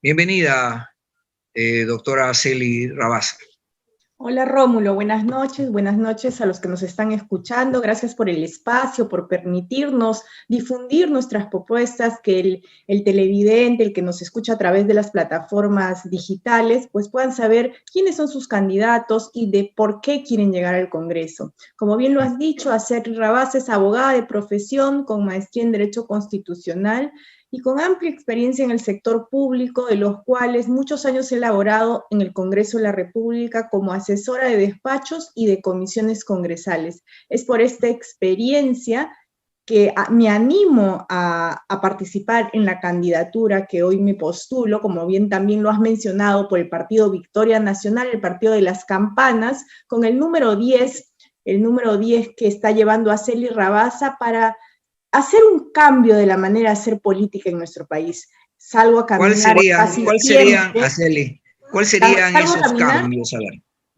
Bienvenida, doctora Celi Rabasa. Hola Rómulo, buenas noches a los que nos están escuchando. Gracias por el espacio, por permitirnos difundir nuestras propuestas, que el televidente, el que nos escucha a través de las plataformas digitales, pues puedan saber quiénes son sus candidatos y de por qué quieren llegar al Congreso. Como bien lo has dicho, Celi Rabasa es abogada de profesión con maestría en Derecho Constitucional y con amplia experiencia en el sector público, de los cuales muchos años he elaborado en el Congreso de la República como asesora de despachos y de comisiones congresales. Es por esta experiencia que me animo a participar en la candidatura que hoy me postulo, como bien también lo has mencionado, por el partido Victoria Nacional, el partido de las campanas, con el número 10 que está llevando a Celi Rabasa para hacer un cambio de la manera de hacer política en nuestro país. Salgo a caminar ¿Cuáles serían esos cambios?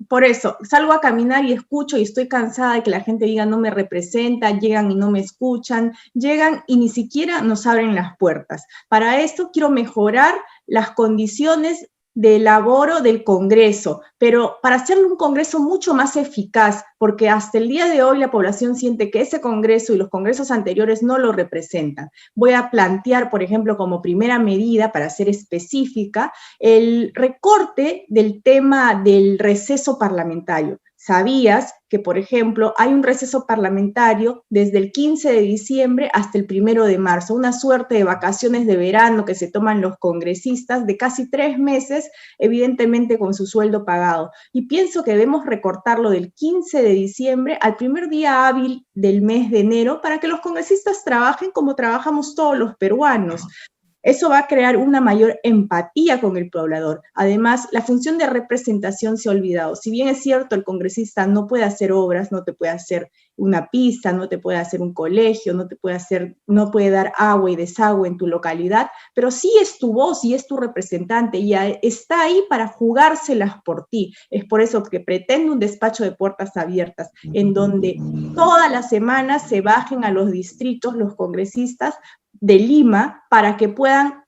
Por eso, salgo a caminar y escucho y estoy cansada de que la gente diga no me representa, llegan y no me escuchan, llegan y ni siquiera nos abren las puertas. Para esto quiero mejorar las condiciones de laboro del Congreso, pero para hacerlo un Congreso mucho más eficaz, porque hasta el día de hoy la población siente que ese Congreso y los Congresos anteriores no lo representan. Voy a plantear, por ejemplo, como primera medida, para ser específica, el recorte del tema del receso parlamentario. ¿Sabías que, por ejemplo, hay un receso parlamentario desde el 15 de diciembre hasta el 1 de marzo, una suerte de vacaciones de verano que se toman los congresistas de casi 3 meses, evidentemente con su sueldo pagado? Y pienso que debemos recortarlo del 15 de diciembre al primer día hábil del mes de enero para que los congresistas trabajen como trabajamos todos los peruanos. Eso va a crear una mayor empatía con el poblador. Además, la función de representación se ha olvidado. Si bien es cierto, el congresista no puede hacer obras, no te puede hacer una pista, no te puede hacer un colegio, no puede dar agua y desagüe en tu localidad, pero sí es tu voz y es tu representante y está ahí para jugárselas por ti. Es por eso que pretendo un despacho de puertas abiertas, en donde todas las semanas se bajen a los distritos los congresistas de Lima para que puedan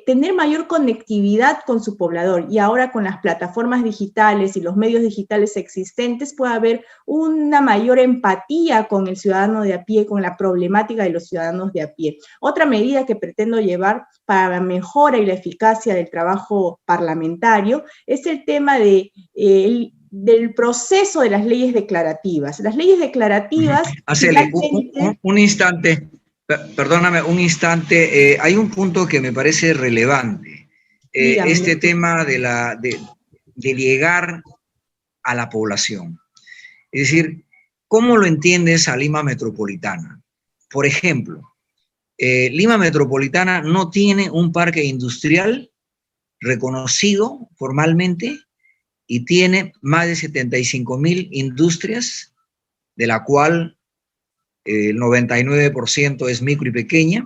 tener mayor conectividad con su poblador, y ahora con las plataformas digitales y los medios digitales existentes puede haber una mayor empatía con el ciudadano de a pie, con la problemática de los ciudadanos de a pie. Otra medida que pretendo llevar para la mejora y la eficacia del trabajo parlamentario es el tema del proceso de las leyes declarativas. Las leyes declarativas... Un instante. Perdóname un instante, hay un punto que me parece relevante, este tema de llegar a la población. Es decir, ¿cómo lo entiendes a Lima Metropolitana? Por ejemplo, Lima Metropolitana no tiene un parque industrial reconocido formalmente y tiene más de 75.000 industrias, de la cual el 99% es micro y pequeña,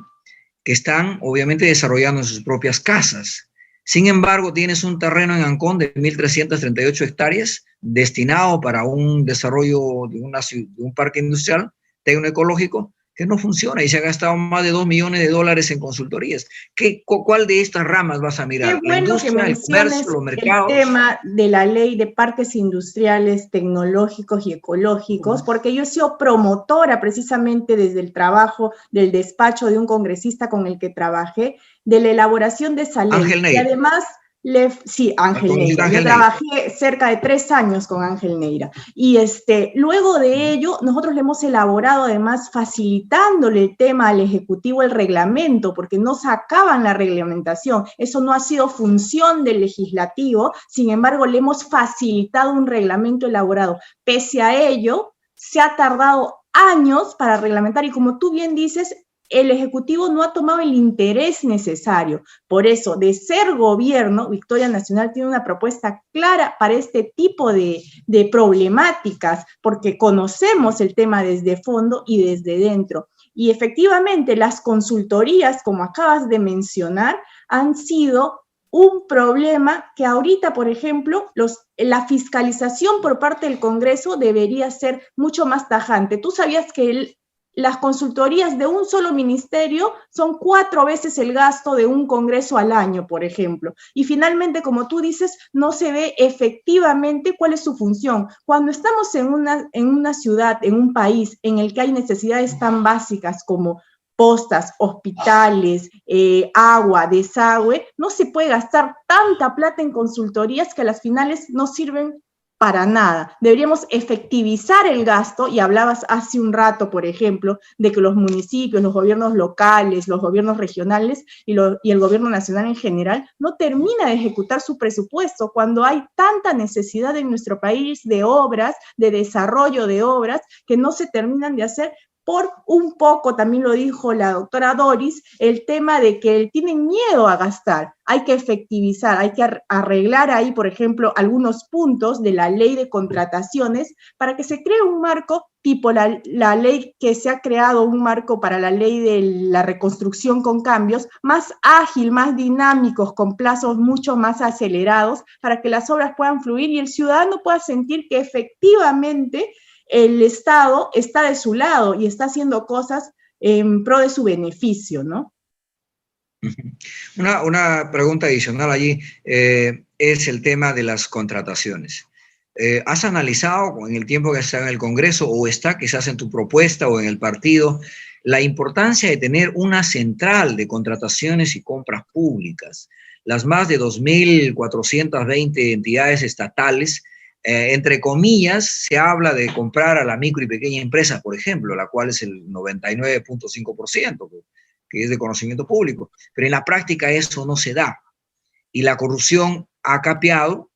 que están obviamente desarrollando en sus propias casas. Sin embargo, tienes un terreno en Ancón de 1.338 hectáreas destinado para un desarrollo de un parque industrial tecnoecológico que no funciona y se ha gastado más de $2 millones en consultorías. ¿Cuál de estas ramas vas a mirar? Qué bueno que menciones el tema de la ley de parques industriales tecnológicos y ecológicos, porque yo he sido promotora precisamente desde el trabajo del despacho de un congresista con el que trabajé, de la elaboración de esa ley. Ángel Neira. Y además... Sí, Ángel Neira. Yo trabajé cerca de 3 años con Ángel Neira. Y luego de ello, nosotros le hemos elaborado, además, facilitándole el tema al Ejecutivo, el reglamento, porque no sacaban la reglamentación. Eso no ha sido función del legislativo. Sin embargo, le hemos facilitado un reglamento elaborado. Pese a ello, se ha tardado años para reglamentar, y como tú bien dices, el Ejecutivo no ha tomado el interés necesario. Por eso, de ser gobierno, Victoria Nacional tiene una propuesta clara para este tipo de problemáticas, porque conocemos el tema desde fondo y desde dentro. Y efectivamente, las consultorías, como acabas de mencionar, han sido un problema que ahorita, por ejemplo, la fiscalización por parte del Congreso debería ser mucho más tajante. Tú sabías que las consultorías de un solo ministerio son 4 veces el gasto de un congreso al año, por ejemplo. Y finalmente, como tú dices, no se ve efectivamente cuál es su función. Cuando estamos en una ciudad, en un país en el que hay necesidades tan básicas como postas, hospitales, agua, desagüe, no se puede gastar tanta plata en consultorías que a las finales no sirven para nada. Deberíamos efectivizar el gasto, y hablabas hace un rato, por ejemplo, de que los municipios, los gobiernos locales, los gobiernos regionales y el gobierno nacional en general no termina de ejecutar su presupuesto cuando hay tanta necesidad en nuestro país de obras, de desarrollo de obras, que no se terminan de hacer. Por un poco, también lo dijo la doctora Doris, el tema de que tienen miedo a gastar. Hay que efectivizar, hay que arreglar ahí, por ejemplo, algunos puntos de la ley de contrataciones para que se cree un marco tipo la ley que se ha creado, un marco para la ley de la reconstrucción con cambios, más ágil, más dinámicos, con plazos mucho más acelerados, para que las obras puedan fluir y el ciudadano pueda sentir que efectivamente el Estado está de su lado y está haciendo cosas en pro de su beneficio, ¿no? Una pregunta adicional allí es el tema de las contrataciones. ¿Has analizado en el tiempo que está en el Congreso o está quizás en tu propuesta o en el partido la importancia de tener una central de contrataciones y compras públicas? Las más de 2.420 entidades estatales, entre comillas, se habla de comprar a la micro y pequeña empresa, por ejemplo, la cual es el 99.5%, que es de conocimiento público, pero en la práctica eso no se da. Y la corrupción ha capeado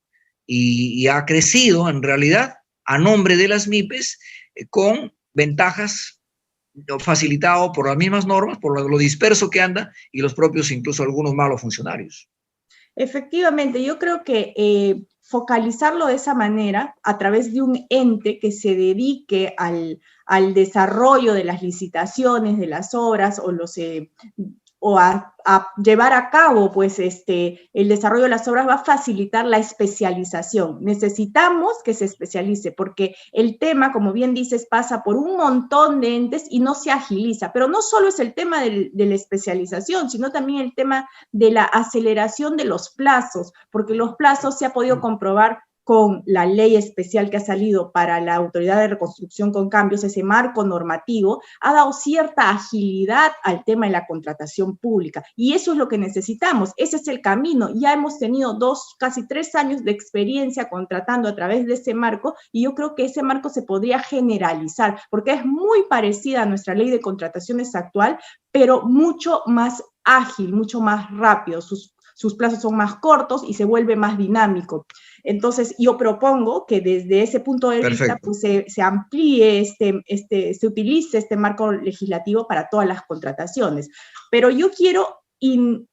y ha crecido en realidad a nombre de las MIPES con ventajas facilitado por las mismas normas, por lo disperso que anda y los propios, incluso algunos malos funcionarios. Efectivamente, yo creo que focalizarlo de esa manera, a través de un ente que se dedique al desarrollo de las licitaciones, de las obras, o a llevar a cabo pues, el desarrollo de las obras, va a facilitar la especialización. Necesitamos que se especialice, porque el tema, como bien dices, pasa por un montón de entes y no se agiliza. Pero no solo es el tema de la especialización, sino también el tema de la aceleración de los plazos, porque los plazos se ha podido comprobar con la ley especial que ha salido para la Autoridad de Reconstrucción con Cambios, ese marco normativo, ha dado cierta agilidad al tema de la contratación pública. Y eso es lo que necesitamos, ese es el camino. Ya hemos tenido casi 3 años de experiencia contratando a través de ese marco, y yo creo que ese marco se podría generalizar, porque es muy parecida a nuestra ley de contrataciones actual, pero mucho más ágil, mucho más rápido. Sus plazos son más cortos y se vuelve más dinámico. Entonces, yo propongo que desde ese punto de vista pues, se amplíe, se utilice este marco legislativo para todas las contrataciones. Pero yo quiero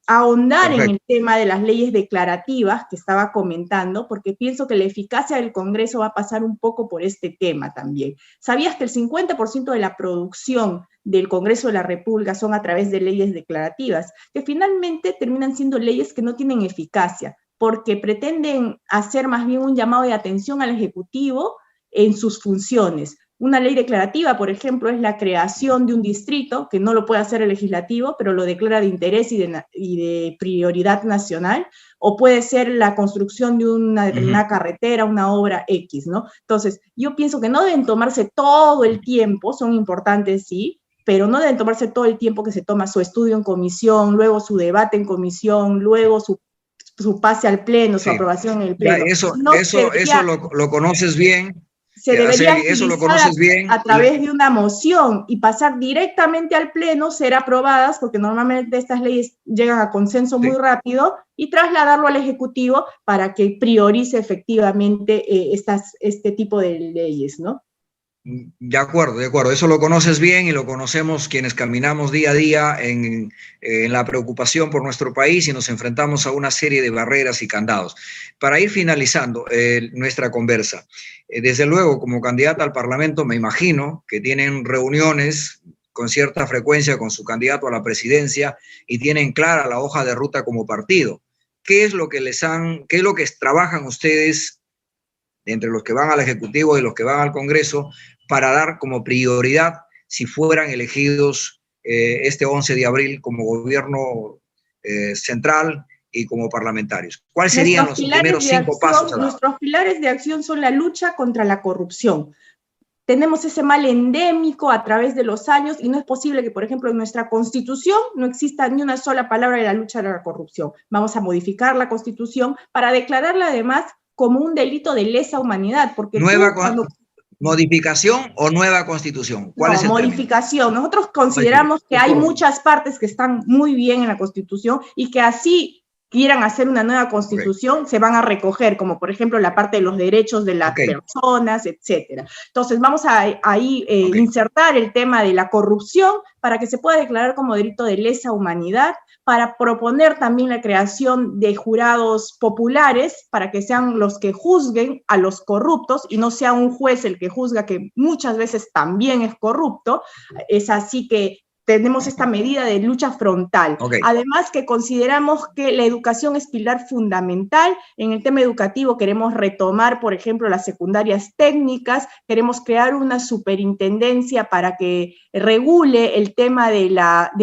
ahondar en el tema de las leyes declarativas que estaba comentando, porque pienso que la eficacia del Congreso va a pasar un poco por este tema también. ¿Sabías que el 50% de la producción del Congreso de la República son a través de leyes declarativas, que finalmente terminan siendo leyes que no tienen eficacia, porque pretenden hacer más bien un llamado de atención al Ejecutivo en sus funciones? Una ley declarativa, por ejemplo, es la creación de un distrito, que no lo puede hacer el legislativo, pero lo declara de interés y de prioridad nacional, o puede ser la construcción de una determinada carretera, una obra X, ¿no? Entonces, yo pienso que no deben tomarse todo el tiempo, son importantes, sí, pero no deben tomarse todo el tiempo que se toma su estudio en comisión, luego su debate en comisión, luego su pase al pleno, su aprobación en el pleno. Eso lo conoces bien. Se debería agilizar a través de una moción y pasar directamente al pleno, ser aprobadas, porque normalmente estas leyes llegan a consenso muy rápido, y trasladarlo al Ejecutivo para que priorice efectivamente este tipo de leyes, ¿no? De acuerdo. Eso lo conoces bien y lo conocemos quienes caminamos día a día en la preocupación por nuestro país y nos enfrentamos a una serie de barreras y candados. Para ir finalizando nuestra conversa, desde luego, como candidata al Parlamento, me imagino que tienen reuniones con cierta frecuencia con su candidato a la presidencia y tienen clara la hoja de ruta como partido. ¿Qué es lo que trabajan ustedes entre los que van al Ejecutivo y los que van al Congreso para dar como prioridad si fueran elegidos este 11 de abril como gobierno central y como parlamentarios? ¿Cuáles serían los primeros 5 pasos? Nuestros pilares de acción son la lucha contra la corrupción. Tenemos ese mal endémico a través de los años y no es posible que, por ejemplo, en nuestra Constitución no exista ni una sola palabra de la lucha contra la corrupción. Vamos a modificar la Constitución para declararla además como un delito de lesa humanidad. Porque ¿Modificación o nueva Constitución? ¿Cuál es el modificación. término? Nosotros consideramos que hay muchas partes que están muy bien en la Constitución y que así quieran hacer una nueva Constitución, se van a recoger, como por ejemplo la parte de los derechos de las personas, etcétera. Entonces vamos a insertar el tema de la corrupción para que se pueda declarar como delito de lesa humanidad, para proponer también la creación de jurados populares para que sean los que juzguen a los corruptos y no sea un juez el que juzga, que muchas veces también es corrupto. Es así que tenemos esta medida de lucha frontal. Además que consideramos que la educación es pilar fundamental. En el tema educativo queremos retomar, por ejemplo, las secundarias técnicas, queremos crear una superintendencia para que regule el tema de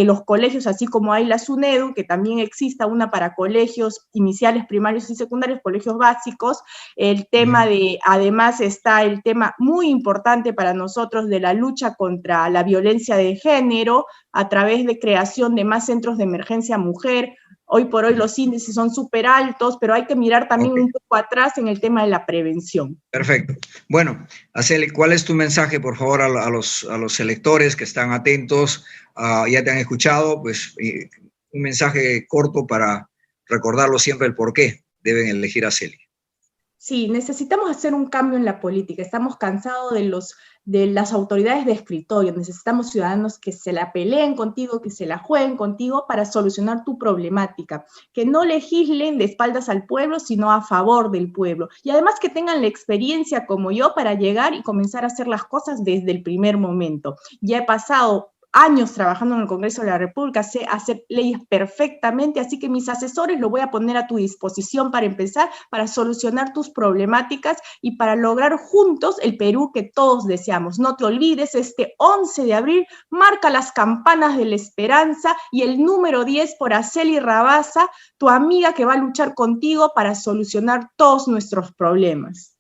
los colegios, así como hay la SUNEDU, que también exista una para colegios iniciales, primarios y secundarios, colegios básicos. El tema además está el tema muy importante para nosotros de la lucha contra la violencia de género, a través de creación de más centros de emergencia mujer. Hoy por hoy los índices son súper altos, pero hay que mirar también un poco atrás en el tema de la prevención. Perfecto. Bueno, Araceli, ¿cuál es tu mensaje, por favor, a los electores que están atentos? Ya te han escuchado, pues un mensaje corto para recordarlo siempre el por qué deben elegir a Araceli. Sí, necesitamos hacer un cambio en la política. Estamos cansados de las autoridades de escritorio. Necesitamos ciudadanos que se la peleen contigo, que se la jueguen contigo para solucionar tu problemática, que no legislen de espaldas al pueblo, sino a favor del pueblo. Y además que tengan la experiencia como yo para llegar y comenzar a hacer las cosas desde el primer momento. Ya he pasado años trabajando en el Congreso de la República, sé hacer leyes perfectamente, así que mis asesores los voy a poner a tu disposición para empezar, para solucionar tus problemáticas y para lograr juntos el Perú que todos deseamos. No te olvides, este 11 de abril marca las campanas de la esperanza y el número 10 por Araceli Rabasa, tu amiga que va a luchar contigo para solucionar todos nuestros problemas.